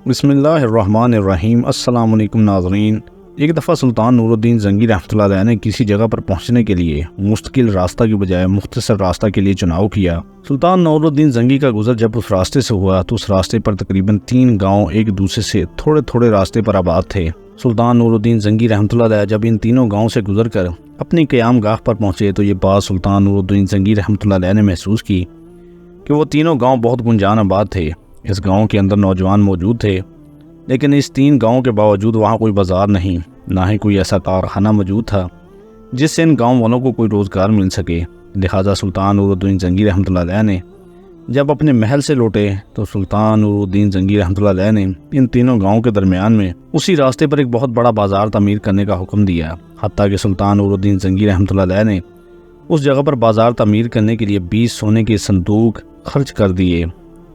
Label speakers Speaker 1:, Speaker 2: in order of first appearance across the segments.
Speaker 1: بسم اللہ الرحمن الرحیم۔ السلام علیکم ناظرین۔ ایک دفعہ سلطان نور الدین زنگی رحمۃ اللہ علیہ نے کسی جگہ پر پہنچنے کے لیے مستقل راستہ کی بجائے مختصر راستہ کے لیے چناؤ کیا۔ سلطان نور الدین زنگی کا گزر جب اس راستے سے ہوا تو اس راستے پر تقریباً 3 گاؤں ایک دوسرے سے تھوڑے تھوڑے راستے پر آباد تھے۔ سلطان نور الدین زنگی رحمۃ اللہ علیہ جب ان تینوں گاؤں سے گزر کر اپنی قیام گاہ پر پہنچے تو یہ بات سلطان نور الدین زنگی رحمۃ اللہ علیہ نے محسوس کی کہ وہ تینوں گاؤں بہت گنجان آباد تھے۔ اس گاؤں کے اندر نوجوان موجود تھے، لیکن اس 3 گاؤں کے باوجود وہاں کوئی بازار نہیں، نہ ہی کوئی ایسا کارخانہ موجود تھا جس سے ان گاؤں والوں کو کوئی روزگار مل سکے۔ لہٰذا سلطان نور الدین زنگی رحمۃ اللہ علیہ نے جب اپنے محل سے لوٹے تو سلطان نور الدین زنگی رحمۃ اللہ علیہ نے ان تینوں گاؤں کے درمیان میں اسی راستے پر ایک بہت بڑا بازار تعمیر کرنے کا حکم دیا، حتیٰ کہ سلطان نور الدین زنگی رحمۃ اللہ علیہ نے اس جگہ پر بازار تعمیر کرنے کے لیے 20 سونے کے صندوق خرچ کر دیے۔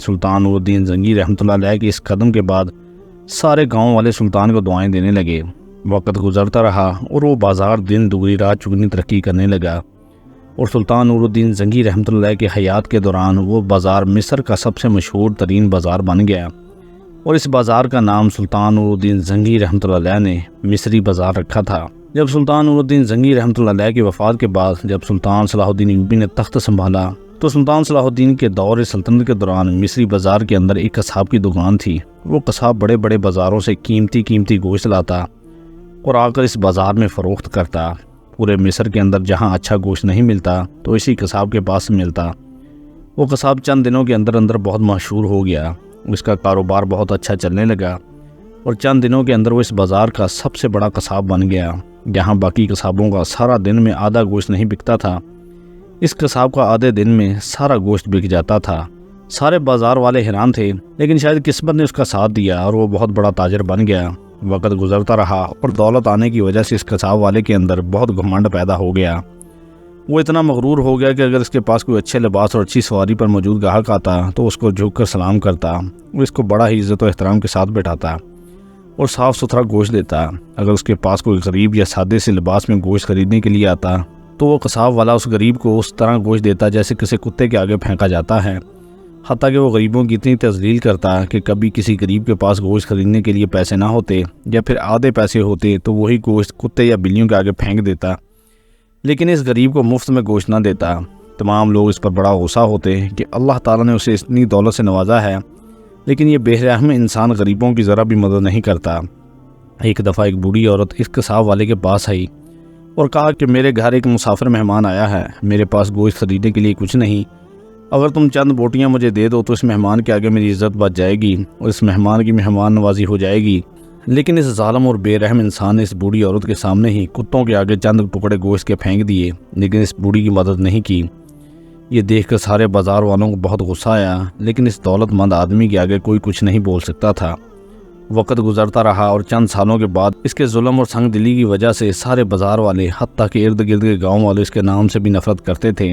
Speaker 1: سلطان نور الدین زنگی رحمۃ اللہ علیہ کے اس قدم کے بعد سارے گاؤں والے سلطان کو دعائیں دینے لگے۔ وقت گزرتا رہا اور وہ بازار دن دگنی رات چگنی ترقی کرنے لگا، اور سلطان نور الدین زنگی رحمۃ اللہ علیہ کے حیات کے دوران وہ بازار مصر کا سب سے مشہور ترین بازار بن گیا، اور اس بازار کا نام سلطان نور الدین زنگی رحمۃ اللہ علیہ نے مصری بازار رکھا تھا۔ جب سلطان نور الدین زنگی رحمۃ اللہ علیہ کی وفات کے بعد جب سلطان صلاح الدین ایوبی نے تخت سنبھالا تو سلطان صلاح الدین کے دور سلطنت کے دوران مصری بازار کے اندر ایک قصاب کی دکان تھی۔ وہ قصاب بڑے بڑے بازاروں سے قیمتی گوشت لاتا اور آ کر اس بازار میں فروخت کرتا۔ پورے مصر کے اندر جہاں اچھا گوشت نہیں ملتا تو اسی قصاب کے پاس ملتا۔ وہ قصاب چند دنوں کے اندر بہت مشہور ہو گیا، اس کا کاروبار بہت اچھا چلنے لگا، اور چند دنوں کے اندر وہ اس بازار کا سب سے بڑا قصاب بن گیا۔ جہاں باقی قصابوں کا سارا دن میں آدھا گوشت نہیں بکتا تھا، اس قصاب کا آدھے دن میں سارا گوشت بک جاتا تھا۔ سارے بازار والے حیران تھے، لیکن شاید قسمت نے اس کا ساتھ دیا اور وہ بہت بڑا تاجر بن گیا۔ وقت گزرتا رہا اور دولت آنے کی وجہ سے اس قصاب والے کے اندر بہت گھمنڈ پیدا ہو گیا۔ وہ اتنا مغرور ہو گیا کہ اگر اس کے پاس کوئی اچھے لباس اور اچھی سواری پر موجود گاہک آتا تو اس کو جھک کر سلام کرتا، وہ اس کو بڑا ہی عزت و احترام کے ساتھ بٹھاتا اور صاف ستھرا گوشت دیتا۔ اگر اس کے پاس کوئی غریب یا سادے سے لباس میں گوشت خریدنے کے لیے آتا تو وہ قصاب والا اس غریب کو اس طرح گوشت دیتا جیسے کسی کتے کے آگے پھینکا جاتا ہے، حتیٰ کہ وہ غریبوں کی اتنی تذلیل کرتا کہ کبھی کسی غریب کے پاس گوشت خریدنے کے لیے پیسے نہ ہوتے یا پھر آدھے پیسے ہوتے تو وہی گوشت کتے یا بلیوں کے آگے پھینک دیتا، لیکن اس غریب کو مفت میں گوشت نہ دیتا۔ تمام لوگ اس پر بڑا غصہ ہوتے کہ اللہ تعالیٰ نے اسے اتنی دولت سے نوازا ہے، لیکن یہ بے رحم انسان غریبوں کی ذرا بھی مدد نہیں کرتا۔ ایک دفعہ ایک بوڑھی عورت اس قصاب والے کے پاس آئی اور کہا کہ میرے گھر ایک مسافر مہمان آیا ہے، میرے پاس گوشت خریدنے کے لیے کچھ نہیں، اگر تم چند بوٹیاں مجھے دے دو تو اس مہمان کے آگے میری عزت بچ جائے گی اور اس مہمان کی مہمان نوازی ہو جائے گی۔ لیکن اس ظالم اور بے رحم انسان نے اس بوڑھی عورت کے سامنے ہی کتوں کے آگے چند ٹکڑے گوشت کے پھینک دیے، لیکن اس بوڑھی کی مدد نہیں کی۔ یہ دیکھ کر سارے بازار والوں کو بہت غصہ آیا، لیکن اس دولت مند آدمی کے آگے کوئی کچھ نہیں بول سکتا تھا۔ وقت گزرتا رہا اور چند سالوں کے بعد اس کے ظلم اور سنگ دلی کی وجہ سے سارے بازار والے حتیٰ کہ ارد گرد کے گاؤں والے اس کے نام سے بھی نفرت کرتے تھے۔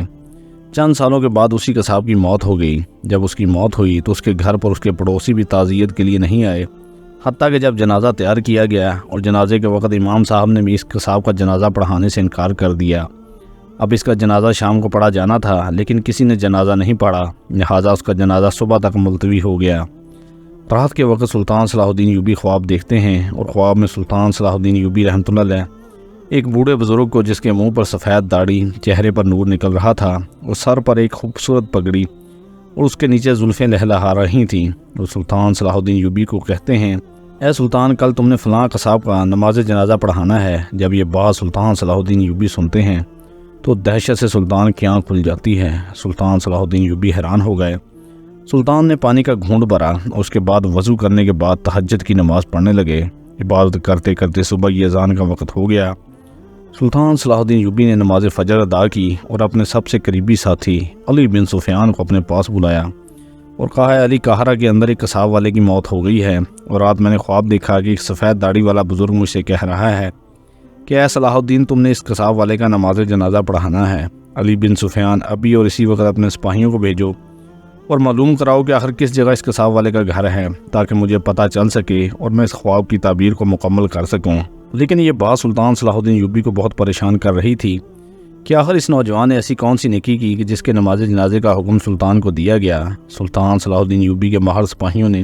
Speaker 1: چند سالوں کے بعد اسی قصاب کی موت ہو گئی۔ جب اس کی موت ہوئی تو اس کے گھر پر اس کے پڑوسی بھی تعزیت کے لیے نہیں آئے، حتیٰ کہ جب جنازہ تیار کیا گیا اور جنازے کے وقت امام صاحب نے بھی اس قصاب کا جنازہ پڑھانے سے انکار کر دیا۔ اب اس کا جنازہ شام کو پڑھا جانا تھا، لیکن کسی نے جنازہ نہیں پڑھا، لہٰذا اس کا جنازہ صبح تک ملتوی ہو گیا۔ رات کے وقت سلطان صلاح الدین ایوبی خواب دیکھتے ہیں، اور خواب میں سلطان صلاح الدین ایوبی رحمۃ اللہ علیہ ایک بوڑھے بزرگ کو جس کے منہ پر سفید داڑھی، چہرے پر نور نکل رہا تھا اور سر پر ایک خوبصورت پگڑی اور اس کے نیچے زلفیں لہلہا رہی تھیں، اور سلطان صلاح الدین ایوبی کو کہتے ہیں، اے سلطان، کل تم نے فلاں قصاب کا نماز جنازہ پڑھانا ہے۔ جب یہ بات سلطان صلاح الدین ایوبی سنتے ہیں تو دہشت سے سلطان کی آنکھ کھل جاتی ہے۔ سلطان صلاح الدین ایوبی حیران ہو گئے۔ سلطان نے پانی کا گھونٹ بھرا اور اس کے بعد وضو کرنے کے بعد تہجد کی نماز پڑھنے لگے۔ عبادت کرتے کرتے صبح کی اذان کا وقت ہو گیا۔ سلطان صلاح الدین ایوبی نے نماز فجر ادا کی اور اپنے سب سے قریبی ساتھی علی بن سفیان کو اپنے پاس بلایا اور کہا، ہے علی، قاہرہ کے اندر ایک قصاب والے کی موت ہو گئی ہے، اور رات میں نے خواب دیکھا کہ ایک سفید داڑھی والا بزرگ مجھ سے کہہ رہا ہے کہ اے صلاح الدین، تم نے اس قصاب والے کا نماز جنازہ پڑھانا ہے۔ علی بن سفیان، ابھی اور اسی وقت اپنے سپاہیوں کو بھیجو اور معلوم کراؤ کہ آخر کس جگہ اس قصاب والے کا گھر ہے، تاکہ مجھے پتہ چل سکے اور میں اس خواب کی تعبیر کو مکمل کر سکوں۔ لیکن یہ بات سلطان صلاح الدین ایوبی کو بہت پریشان کر رہی تھی کہ آخر اس نوجوان نے ایسی کون سی نیکی کی کہ جس کے نماز جنازے کا حکم سلطان کو دیا گیا۔ سلطان صلاح الدین ایوبی کے ماہر سپاہیوں نے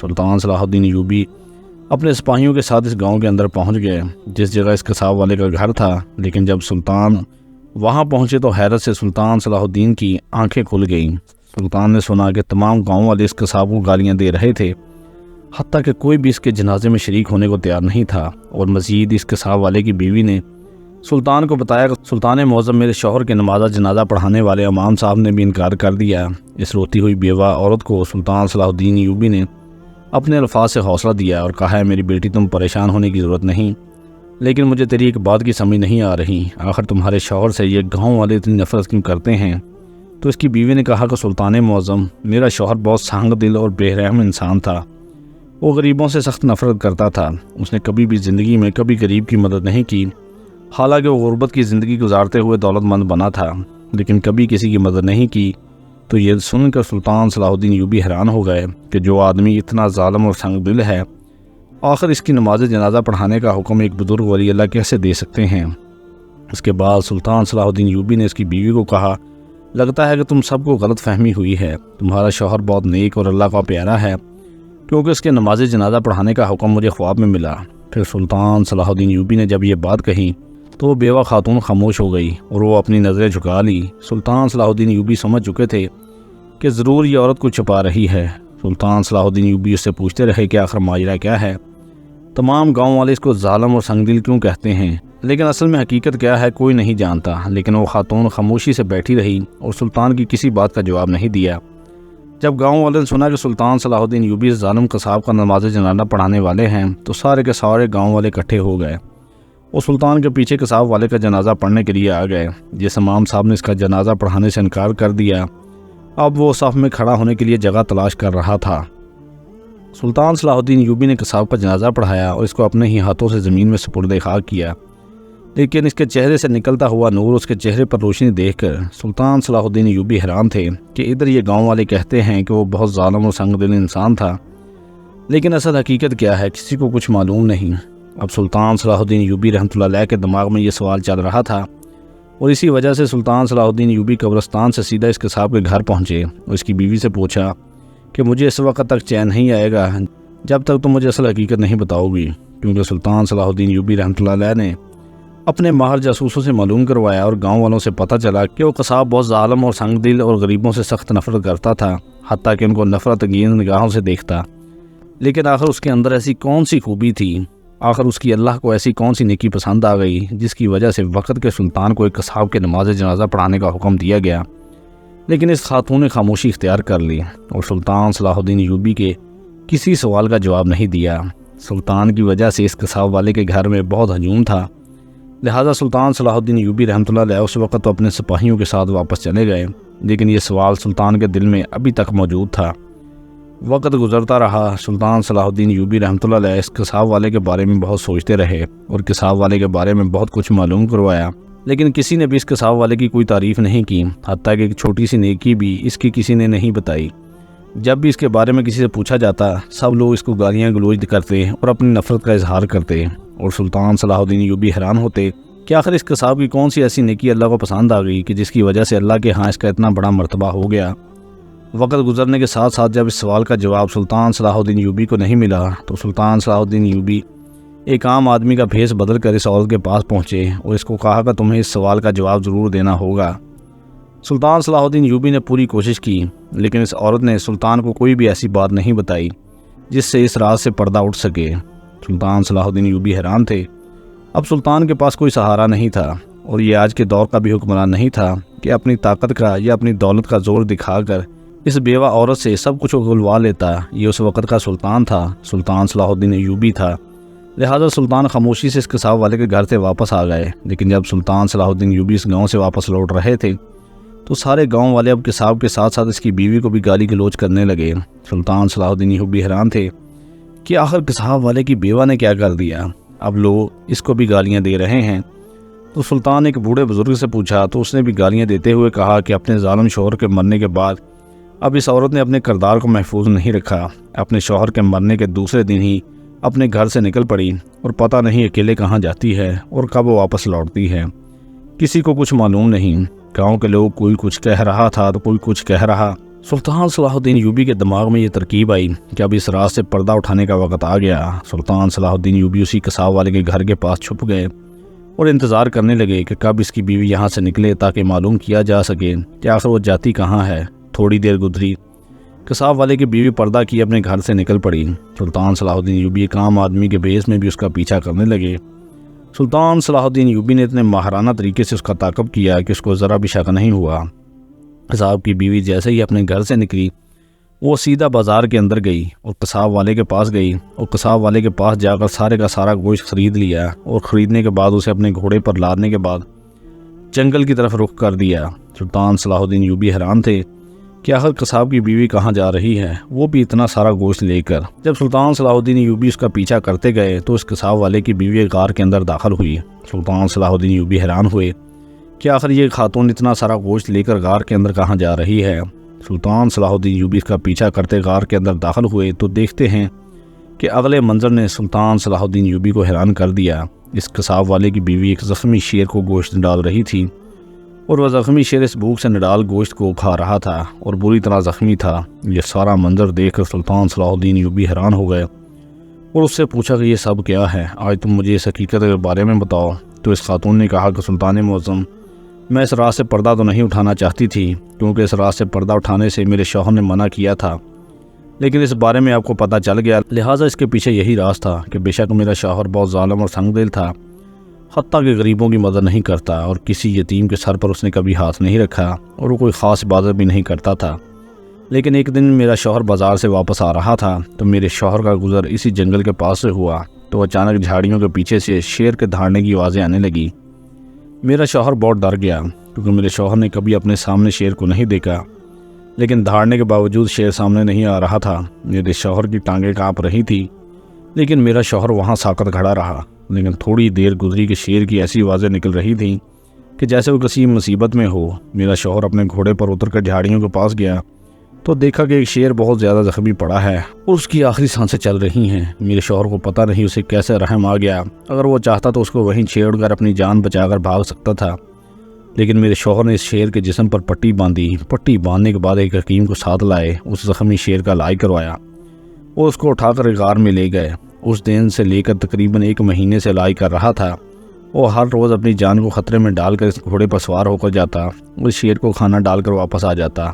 Speaker 1: سلطان صلاح الدین ایوبی اپنے سپاہیوں کے ساتھ اس گاؤں کے اندر پہنچ گئے جس جگہ اس قصاب والے کا گھر تھا، لیکن جب سلطان وہاں پہنچے تو حیرت سے سلطان صلاح الدین کی آنکھیں کھل گئیں۔ سلطان نے سنا کہ تمام گاؤں والے اس قصاب کو گالیاں دے رہے تھے، حتیٰ کہ کوئی بھی اس کے جنازے میں شریک ہونے کو تیار نہیں تھا، اور مزید اس قصاب والے کی بیوی نے سلطان کو بتایا کہ سلطان معظم میرے شوہر کے نمازہ جنازہ پڑھانے والے امام صاحب نے بھی انکار کر دیا۔ اس روتی ہوئی بیوہ عورت کو سلطان صلاح الدین ایوبی نے اپنے الفاظ سے حوصلہ دیا اور کہا ہے میری بیٹی تم پریشان ہونے کی ضرورت نہیں، لیکن مجھے تیری ایک بات کی سمجھ نہیں آ رہی، آخر تمہارے شوہر سے یہ گاؤں والے اتنی نفرت کیوں کرتے ہیں؟ تو اس کی بیوی نے کہا کہ سلطان معظم میرا شوہر بہت سنگ دل اور بے رحم انسان تھا، وہ غریبوں سے سخت نفرت کرتا تھا، اس نے کبھی بھی زندگی میں کبھی غریب کی مدد نہیں کی، حالانکہ وہ غربت کی زندگی گزارتے ہوئے دولت مند بنا تھا لیکن کبھی کسی کی مدد نہیں کی۔ تو یہ سن کر سلطان صلاح الدین ایوبی حیران ہو گئے کہ جو آدمی اتنا ظالم اور سنگ دل ہے، آخر اس کی نماز جنازہ پڑھانے کا حکم ایک بزرگ ولی اللہ کیسے دے سکتے ہیں؟ اس کے بعد سلطان صلاح الدین ایوبی نے اس کی بیوی کو کہا لگتا ہے کہ تم سب کو غلط فہمی ہوئی ہے، تمہارا شوہر بہت نیک اور اللہ کا پیارا ہے، کیونکہ اس کے نماز جنازہ پڑھانے کا حکم مجھے خواب میں ملا۔ پھر سلطان صلاح الدین ایوبی نے جب یہ بات کہی تو وہ بیوہ خاتون خاموش ہو گئی اور وہ اپنی نظریں جھکا لی۔ سلطان صلاح الدین ایوبی سمجھ چکے تھے کہ ضرور یہ عورت کو چھپا رہی ہے۔ سلطان صلاح الدین ایوبی اس سے پوچھتے رہے کہ آخر ماجرا کیا ہے، تمام گاؤں والے اس کو ظالم اور سنگ دل کیوں کہتے ہیں، لیکن اصل میں حقیقت کیا ہے کوئی نہیں جانتا۔ لیکن وہ خاتون خاموشی سے بیٹھی رہی اور سلطان کی کسی بات کا جواب نہیں دیا۔ جب گاؤں والے نے سنا کہ سلطان صلاح الدین ایوبی ظالم قصاب کا نماز جنازہ پڑھانے والے ہیں تو سارے کے سارے گاؤں والے اکٹھے ہو گئے، وہ سلطان کے پیچھے قصاب والے کا جنازہ پڑھنے کے لیے آ گئے۔ جس امام صاحب نے اس کا جنازہ پڑھانے سے انکار کر دیا اب وہ صف میں کھڑا ہونے کے لیے جگہ تلاش کر رہا تھا۔ سلطان صلاح الدین ایوبی نے قصاب کا جنازہ پڑھایا اور اس کو اپنے ہی ہاتھوں سے زمین میں سپرد خاک کیا، لیکن اس کے چہرے سے نکلتا ہوا نور اس کے چہرے پر روشنی دیکھ کر سلطان صلاح الدین ایوبی حیران تھے کہ ادھر یہ گاؤں والے کہتے ہیں کہ وہ بہت ظالم اور سنگ دل انسان تھا، لیکن اصل حقیقت کیا ہے کسی کو کچھ معلوم نہیں۔ اب سلطان صلاح الدین ایوبی رحمۃ اللہ علیہ کے دماغ میں یہ سوال چل رہا تھا، اور اسی وجہ سے سلطان صلاح الدین ایوبی قبرستان سے سیدھا اس قصاب کے گھر پہنچے اور اس کی بیوی سے پوچھا کہ مجھے اس وقت تک چین نہیں آئے گا جب تک تم مجھے اصل حقیقت نہیں بتاؤ گی، کیونکہ سلطان صلاح الدین ایوبی رحمۃ اللہ علیہ نے اپنے ماہر جاسوسوں سے معلوم کروایا اور گاؤں والوں سے پتہ چلا کہ وہ قصاب بہت ظالم اور سنگ دل اور غریبوں سے سخت نفرت کرتا تھا، حتیٰ کہ ان کو نفرت انگیز نگاہوں سے دیکھتا۔ لیکن آخر اس کے اندر ایسی کون سی خوبی تھی، آخر اس کی اللہ کو ایسی کون سی نیکی پسند آ گئی جس کی وجہ سے وقت کے سلطان کو ایک قصاب کے نماز جنازہ پڑھانے کا حکم دیا گیا؟ لیکن اس خاتون نے خاموشی اختیار کر لی اور سلطان صلاح الدین ایوبی کے کسی سوال کا جواب نہیں دیا۔ سلطان کی وجہ سے اس قصاب والے کے گھر میں بہت ہجوم تھا، لہذا سلطان صلاح الدین ایوبی رحمۃ اللہ علیہ اس وقت تو اپنے سپاہیوں کے ساتھ واپس چلے گئے، لیکن یہ سوال سلطان کے دل میں ابھی تک موجود تھا۔ وقت گزرتا رہا، سلطان صلاح الدین ایوبی رحمۃ اللہ علیہ اس قصاب والے کے بارے میں بہت سوچتے رہے اور قصاب والے کے بارے میں بہت کچھ معلوم کروایا، لیکن کسی نے بھی اس قصاب والے کی کوئی تعریف نہیں کی، حتیٰ کہ ایک چھوٹی سی نیکی بھی اس کی کسی نے نہیں بتائی۔ جب بھی اس کے بارے میں کسی سے پوچھا جاتا سب لوگ اس کو گالیاں گلوچ کرتے اور اپنی نفرت کا اظہار کرتے، اور سلطان صلاح الدین ایوبی حیران ہوتے کہ آخر اس قصاب کی کون سی ایسی نیکی اللہ کو پسند آ گئی کہ جس کی وجہ سے اللہ کے ہاں اس کا اتنا بڑا مرتبہ ہو گیا۔ وقت گزرنے کے ساتھ ساتھ جب اس سوال کا جواب سلطان صلاح الدین ایوبی کو نہیں ملا تو سلطان صلاح الدین ایوبی ایک عام آدمی کا بھیس بدل کر اس عورت کے پاس پہنچے اور اس کو کہا کہ تمہیں اس سوال کا جواب ضرور دینا ہوگا۔ سلطان صلاح الدین ایوبی نے پوری کوشش کی، لیکن اس عورت نے سلطان کو کوئی بھی ایسی بات نہیں بتائی جس سے اس راز سے پردہ اٹھ سکے۔ سلطان صلاح الدین ایوبی حیران تھے، اب سلطان کے پاس کوئی سہارا نہیں تھا، اور یہ آج کے دور کا بھی حکمران نہیں تھا کہ اپنی طاقت کا یا اپنی دولت کا زور دکھا کر اس بیوہ عورت سے سب کچھ اگلوا لیتا۔ یہ اس وقت کا سلطان تھا، سلطان صلاح الدین ایوبی تھا، لہذا سلطان خاموشی سے اس قصاب والے کے گھر سے واپس آ گئے۔ لیکن جب سلطان صلاح الدین ایوبی اس گاؤں سے واپس لوٹ رہے تھے تو سارے گاؤں والے اب قصاب کے ساتھ ساتھ اس کی بیوی کو بھی گالی گلوچ کرنے لگے۔ سلطان صلاح الدین ایوبی حیران تھے کہ آخر قصاب والے کی بیوہ نے کیا کر دیا، اب لوگ اس کو بھی گالیاں دے رہے ہیں۔ تو سلطان نے ایک بوڑھے بزرگ سے پوچھا تو اس نے بھی گالیاں دیتے ہوئے کہا کہ اپنے ظالم شوہر کے مرنے کے بعد اب اس عورت نے اپنے کردار کو محفوظ نہیں رکھا، اپنے شوہر کے مرنے کے دوسرے دن ہی اپنے گھر سے نکل پڑی اور پتہ نہیں اکیلے کہاں جاتی ہے اور کب وہ واپس لوٹتی ہے، کسی کو کچھ معلوم نہیں۔ گاؤں کے لوگ کوئی کچھ کہہ رہا تھا تو کوئی کچھ کہہ رہا۔ سلطان صلاح الدین ایوبی کے دماغ میں یہ ترکیب آئی کہ اب اس راز سے پردہ اٹھانے کا وقت آ گیا۔ سلطان صلاح الدین ایوبی اسی قصاب والے کے گھر کے پاس چھپ گئے اور انتظار کرنے لگے کہ کب اس کی بیوی یہاں سے نکلے تاکہ معلوم کیا جا سکے کہ آخر وہ جاتی کہاں ہے۔ تھوڑی دیر گزری، قصاب والے کی بیوی پردہ کیے اپنے گھر سے نکل پڑی۔ سلطان صلاح الدین ایوبی ایک عام آدمی کے بیس میں بھی اس کا پیچھا کرنے لگے۔ سلطان صلاح الدین ایوبی نے اتنے ماہرانہ طریقے سے اس کا تعاقب کیا کہ اس کو ذرا بھی شک نہیں ہوا۔ قصاب کی بیوی جیسے ہی اپنے گھر سے نکلی، وہ سیدھا بازار کے اندر گئی اور قصاب والے کے پاس گئی اور قصاب والے کے پاس جا کر سارے کا سارا گوشت خرید لیا اور خریدنے کے بعد اسے اپنے گھوڑے پر لادنے کے بعد جنگل کی طرف رخ کر دیا۔ سلطان صلاح الدین ایوبی حیران تھے کہ آخر قصاب کی بیوی کہاں جا رہی ہے، وہ بھی اتنا سارا گوشت لے کر۔ جب سلطان صلاح الدین ایوبی اس کا پیچھا کرتے گئے تو اس قصاب والے کی بیوی غار کے اندر داخل ہوئی۔ سلطان صلاح الدین ایوبی حیران ہوئے کہ آخر یہ خاتون اتنا سارا گوشت لے کر غار کے اندر کہاں جا رہی ہے۔ سلطان صلاح الدین ایوبی اس کا پیچھا کرتے غار کے اندر داخل ہوئے تو دیکھتے ہیں کہ اگلے منظر نے سلطان صلاح الدین ایوبی کو حیران کر دیا۔ اس قصاب والے کی بیوی ایک زخمی شیر کو گوشت ڈال رہی تھی اور وہ زخمی شیر اس بھوک سے نڈال گوشت کو کھا رہا تھا اور بری طرح زخمی تھا۔ یہ سارا منظر دیکھ کر سلطان صلاح الدین ایوبی حیران ہو گئے اور اس سے پوچھا کہ یہ سب کیا ہے، آج تم مجھے اس حقیقت کے بارے میں بتاؤ۔ تو اس خاتون نے کہا کہ سلطان معظم، میں اس راز سے پردہ تو نہیں اٹھانا چاہتی تھی کیونکہ اس راز سے پردہ اٹھانے سے میرے شوہر نے منع کیا تھا، لیکن اس بارے میں آپ کو پتہ چل گیا، لہٰذا اس کے پیچھے یہی راز تھا کہ بے شک میرا شوہر بہت ظالم اور سنگ دل تھا، حتیٰ کہ غریبوں کی مدد نہیں کرتا اور کسی یتیم کے سر پر اس نے کبھی ہاتھ نہیں رکھا اور وہ کوئی خاص عبادت بھی نہیں کرتا تھا۔ لیکن ایک دن میرا شوہر بازار سے واپس آ رہا تھا تو میرے شوہر کا گزر اسی جنگل کے پاس سے ہوا تو اچانک جھاڑیوں کے پیچھے سے شیر کے دھاڑنے کی آوازیں آنے لگی۔ میرا شوہر بہت ڈر گیا کیونکہ میرے شوہر نے کبھی اپنے سامنے شیر کو نہیں دیکھا، لیکن دھاڑنے کے باوجود شیر سامنے نہیں آ رہا تھا۔ میرے شوہر کی ٹانگیں کانپ رہی تھی لیکن میرا شوہر وہاں ساکت کھڑا رہا۔ لیکن تھوڑی دیر گزری کہ شیر کی ایسی آوازیں نکل رہی تھیں کہ جیسے وہ کسی مصیبت میں ہو۔ میرا شوہر اپنے گھوڑے پر اتر کر جھاڑیوں کے پاس گیا تو دیکھا کہ ایک شیر بہت زیادہ زخمی پڑا ہے اور اس کی آخری سانسیں چل رہی ہیں۔ میرے شوہر کو پتہ نہیں اسے کیسے رحم آ گیا، اگر وہ چاہتا تو اس کو وہیں چھیڑ کر اپنی جان بچا کر بھاگ سکتا تھا، لیکن میرے شوہر نے اس شیر کے جسم پر پٹی باندھی۔ پٹی باندھنے کے بعد ایک حکیم کو ساتھ لائے، اس زخمی شیر کا علاج کروایا اور اس کو اٹھا کر غار میں لے گئے۔ اس دن سے لے کر تقریباً 1 مہینے سے علاج کر رہا تھا۔ وہ ہر روز اپنی جان کو خطرے میں ڈال کر اس گھوڑے پر سوار ہو کر جاتا اور اس شیر کو کھانا ڈال کر واپس آ جاتا،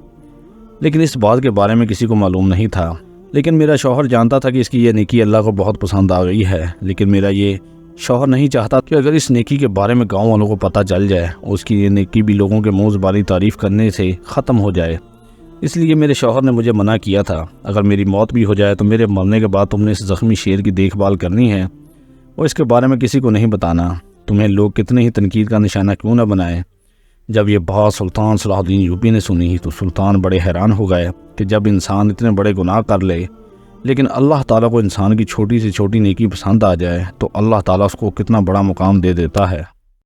Speaker 1: لیکن اس بات کے بارے میں کسی کو معلوم نہیں تھا۔ لیکن میرا شوہر جانتا تھا کہ اس کی یہ نیکی اللہ کو بہت پسند آ گئی ہے، لیکن میرا یہ شوہر نہیں چاہتا کہ اگر اس نیکی کے بارے میں گاؤں والوں کو پتہ چل جائے اس کی یہ نیکی بھی لوگوں کے منہ زبانی تعریف کرنے سے ختم ہو جائے۔ اس لیے میرے شوہر نے مجھے منع کیا تھا، اگر میری موت بھی ہو جائے تو میرے مرنے کے بعد تم نے اس زخمی شیر کی دیکھ بھال کرنی ہے اور اس کے بارے میں کسی کو نہیں بتانا، تمہیں لوگ کتنے ہی تنقید کا نشانہ کیوں نہ بنائیں۔ جب یہ بات سلطان صلاح الدین ایوبی نے سنی تو سلطان بڑے حیران ہو گئے کہ جب انسان اتنے بڑے گناہ کر لے لیکن اللہ تعالیٰ کو انسان کی چھوٹی سے چھوٹی نیکی پسند آ جائے تو اللہ تعالیٰ اس کو کتنا بڑا مقام دے دیتا ہے۔